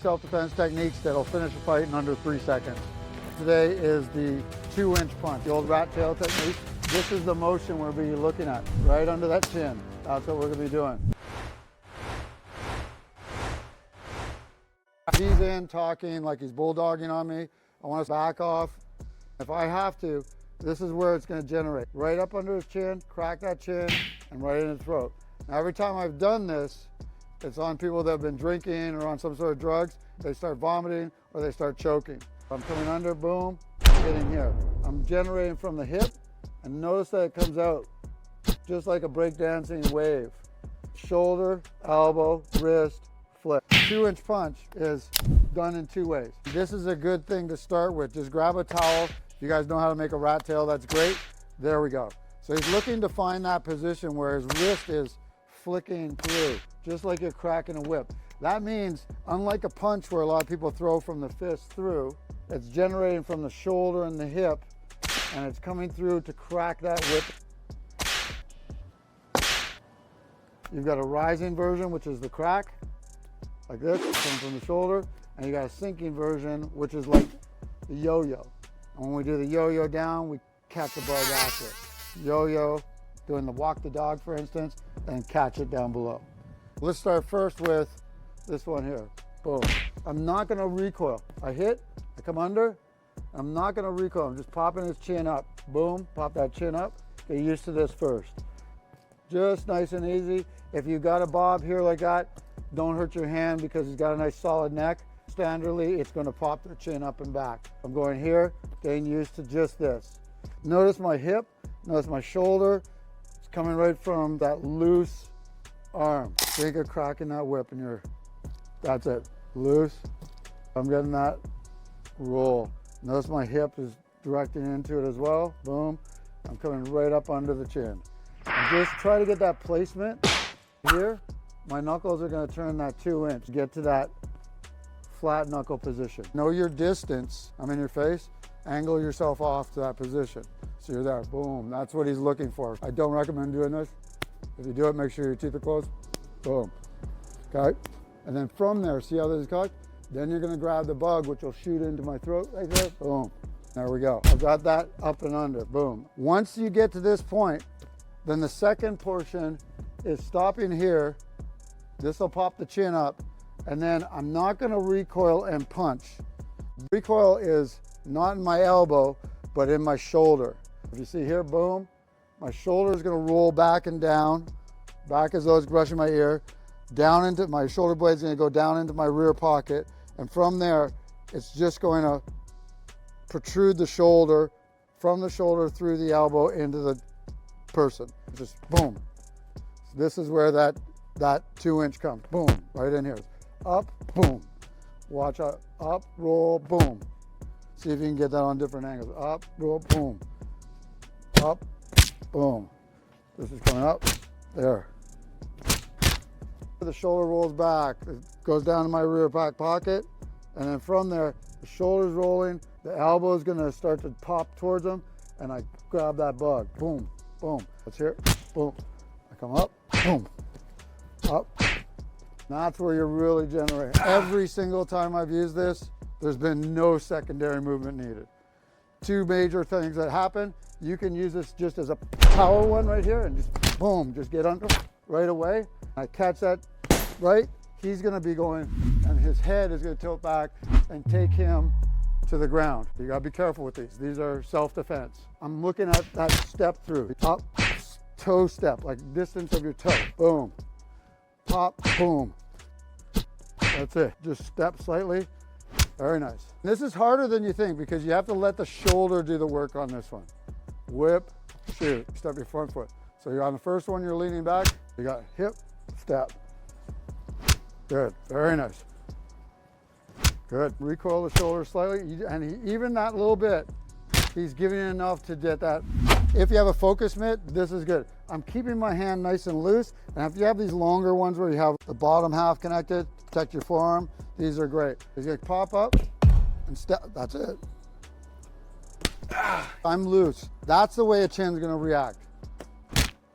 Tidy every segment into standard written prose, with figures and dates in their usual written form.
self-defense techniques that'll finish a fight in under 3 seconds. Today is the 2-inch punch, the old rat tail technique. This is the motion we'll be looking at, right under that chin. That's what we're going to be doing. He's in talking like he's bulldogging on me. I want to back off. If I have to, this is where it's going to generate. Right up under his chin, crack that chin, and right in his throat. Now, every time I've done this, it's on people that have been drinking or on some sort of drugs. They start vomiting or they start choking. I'm coming under, boom, getting here. I'm generating from the hip, and notice that it comes out just like a breakdancing wave. Shoulder, elbow, wrist, flip. 2-inch punch is done in 2 ways. This is a good thing to start with. Just grab a towel. If you guys know how to make a rat tail, that's great. There we go. So he's looking to find that position where his wrist is flicking through, just like you're cracking a whip. That means, unlike a punch where a lot of people throw from the fist through, it's generating from the shoulder and the hip, and it's coming through to crack that whip. You've got a rising version, which is the crack, like this, coming from the shoulder, and you got a sinking version, which is like the yo-yo. And when we do the yo-yo down, we catch the bug after it. Yo-yo, doing the walk the dog, for instance, and catch it down below. Let's start first with this one here. Boom. I'm not going to recoil. I hit, I come under. I'm not going to recoil. I'm just popping his chin up. Boom, pop that chin up. Get used to this first. Just nice and easy. If you got a bob here like that, don't hurt your hand because he's got a nice solid neck. Standardly, it's going to pop the chin up and back. I'm going here, getting used to just this. Notice my hip, notice my shoulder. It's coming right from that loose arm. Think of cracking that whip and that's it, loose. I'm getting that roll. Notice my hip is directing into it as well. Boom, I'm coming right up under the chin. And just try to get that placement here. My knuckles are going to turn that 2-inch, get to that flat knuckle position. Know your distance. I'm in your face. Angle yourself off to that position. So you're there, boom. That's what he's looking for. I don't recommend doing this. If you do it, make sure your teeth are closed. Boom. Okay. And then from there, see how this is cocked? Then you're going to grab the bug, which will shoot into my throat right there. Boom. There we go. I've got that up and under. Boom. Once you get to this point, then the second portion is stopping here. This will pop the chin up. And then I'm not going to recoil and punch. Recoil is not in my elbow, but in my shoulder. If you see here, boom, my shoulder is going to roll back and down, back as though it's brushing my ear, down into my shoulder blade's going to go down into my rear pocket. And from there, it's just going to protrude the shoulder, from the shoulder through the elbow into the person. Just boom. This is where that 2-inch comes. Boom, right in here. Up, boom. Watch out. Up, roll, boom. See if you can get that on different angles. Up, roll, boom. Up, boom. This is coming up. There. The shoulder rolls back. It goes down to my rear back pocket. And then from there, the shoulder's rolling. The elbow is going to start to pop towards them. And I grab that bug. Boom, boom. Let's hear it. Boom. I come up. Boom. Up. That's where you're really generating. Every single time I've used this, there's been no secondary movement needed. 2 major things that happen. You can use this just as a power one right here and just boom, just get under right away. I catch that right, he's gonna be going and his head is gonna tilt back and take him to the ground. You gotta be careful with these. These are self-defense. I'm looking at that step through. Up, toe step, like distance of your toe. Boom. Pop, boom. That's it. Just step slightly. Very nice. This is harder than you think because you have to let the shoulder do the work on this one. Whip, shoot. Step your front foot. So you're on the first one, you're leaning back. You got hip, step. Good. Very nice. Good. Recoil the shoulder slightly. And even that little bit, he's giving you enough to get that. If you have a focus mitt, this is good. I'm keeping my hand nice and loose. And if you have these longer ones where you have the bottom half connected, protect your forearm, these are great. He's gonna pop up and step, that's it. I'm loose. That's the way a chin's gonna react.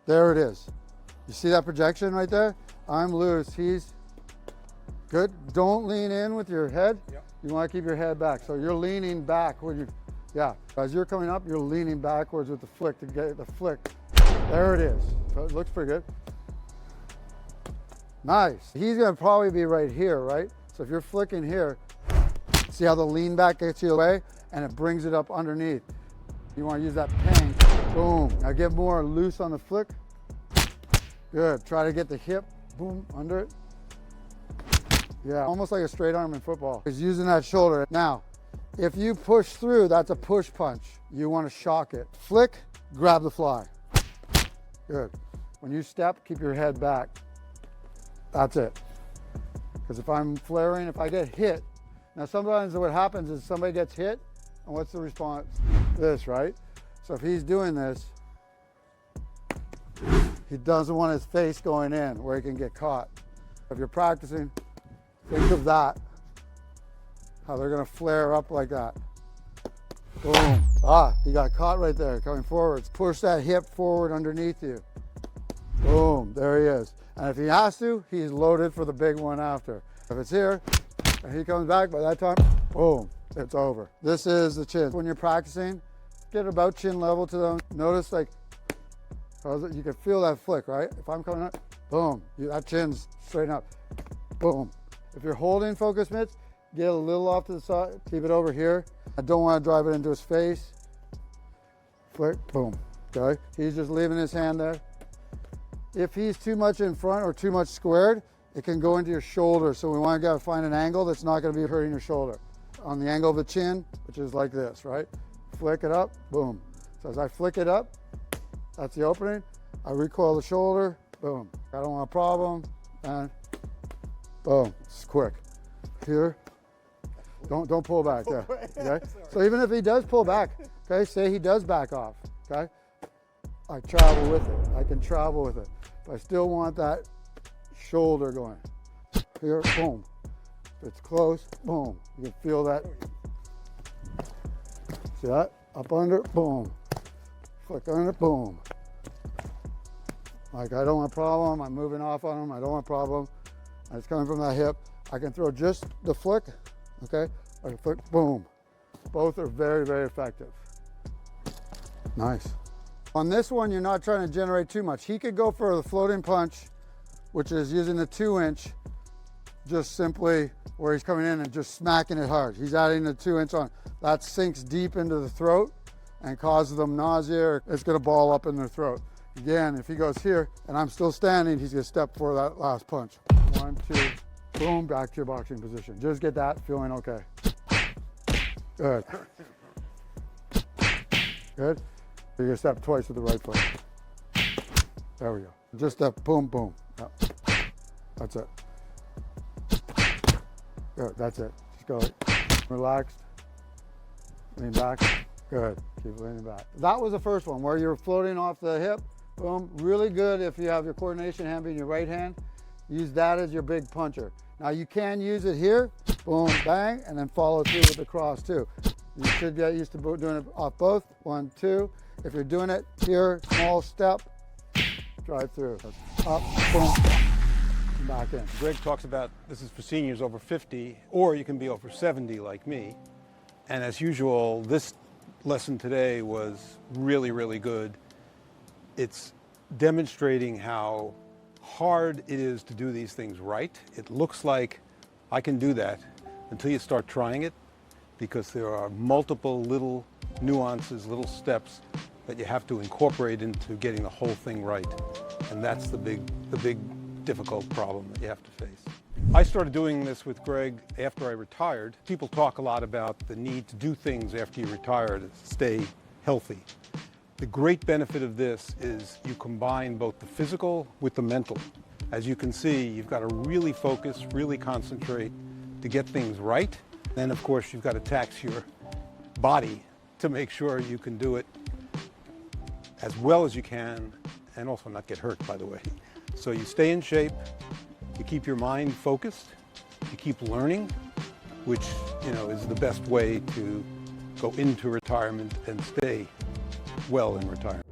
There it is. You see that projection right there? I'm loose, he's Good. Don't lean in with your head. Yep. You want to keep your head back. So you're leaning back when you, yeah. As you're coming up, you're leaning backwards with the flick to get the flick. There it is. So it looks pretty good. Nice. He's going to probably be right here, right? So if you're flicking here, see how the lean back gets you away and it brings it up underneath. You want to use that ping. Boom. Now get more loose on the flick. Good. Try to get the hip, boom, under it. Yeah, almost like a straight arm in football. He's using that shoulder. Now, if you push through, that's a push punch. You want to shock it. Flick, grab the fly. Good. When you step, keep your head back. That's it. Because if I'm flaring, if I get hit, now sometimes what happens is somebody gets hit, and what's the response? This, right? So if he's doing this, he doesn't want his face going in where he can get caught. If you're practicing, think of that, how they're gonna flare up like that. Boom. Ah, he got caught right there, coming forwards. Push that hip forward underneath you. Boom, there he is. And if he has to, he's loaded for the big one after. If it's here, and he comes back, by that time, boom, it's over. This is the chin. When you're practicing, get about chin level to them. Notice like, you can feel that flick, right? If I'm coming up, boom, that chin's straight up, boom. If you're holding focus mitts, get a little off to the side, keep it over here. I don't want to drive it into his face. Flick, boom, okay? He's just leaving his hand there. If he's too much in front or too much squared, it can go into your shoulder. So we want to find an angle that's not going to be hurting your shoulder. On the angle of the chin, which is like this, right? Flick it up, boom. So as I flick it up, that's the opening. I recoil the shoulder, boom. I don't want a problem, and boom, it's quick. Here, don't pull back there, okay? So even if he does pull back, okay, say he does back off, okay? I travel with it, I can travel with it. But I still want that shoulder going. Here, boom. If it's close, boom. You can feel that. See that? Up under, boom. Flick under, boom. Like I don't want a problem, I'm moving off on him, I don't want a problem. And it's coming from that hip. I can throw just the flick, okay? I can flick, boom. Both are very, very effective. Nice. On this one, you're not trying to generate too much. He could go for the floating punch, which is using the 2-inch, just simply where he's coming in and just smacking it hard. He's adding the 2-inch on. That sinks deep into the throat and causes them nausea, or it's gonna ball up in their throat. Again, if he goes here and I'm still standing, he's gonna step for that last punch. 1, 2, boom, back to your boxing position. Just get that feeling okay. Good. Good. You're gonna step twice with the right foot. There we go. Just step, boom, boom. Yep. That's it. Good, that's it. Just go relaxed, lean back. Good, keep leaning back. That was the first one where you're floating off the hip. Boom, really good if you have your coordination hand being your right hand. Use that as your big puncher. Now you can use it here, boom, bang, and then follow through with the cross too. You should get used to doing it off both. 1, 2. If you're doing it here, small step, drive through. Up, boom, back in. Greg talks about this is for seniors over 50, or you can be over 70 like me. And as usual, this lesson today was really, really good. It's demonstrating how hard it is to do these things right. It looks like I can do that until you start trying it, because there are multiple little nuances, little steps that you have to incorporate into getting the whole thing right. And that's the big difficult problem that you have to face. I started doing this with Greg after I retired. People talk a lot about the need to do things after you retire to stay healthy. The great benefit of this is you combine both the physical with the mental. As you can see, you've got to really focus, really concentrate to get things right. Then, of course, you've got to tax your body to make sure you can do it as well as you can, and also not get hurt, by the way. So you stay in shape, you keep your mind focused, you keep learning, which, is the best way to go into retirement and stay well in retirement.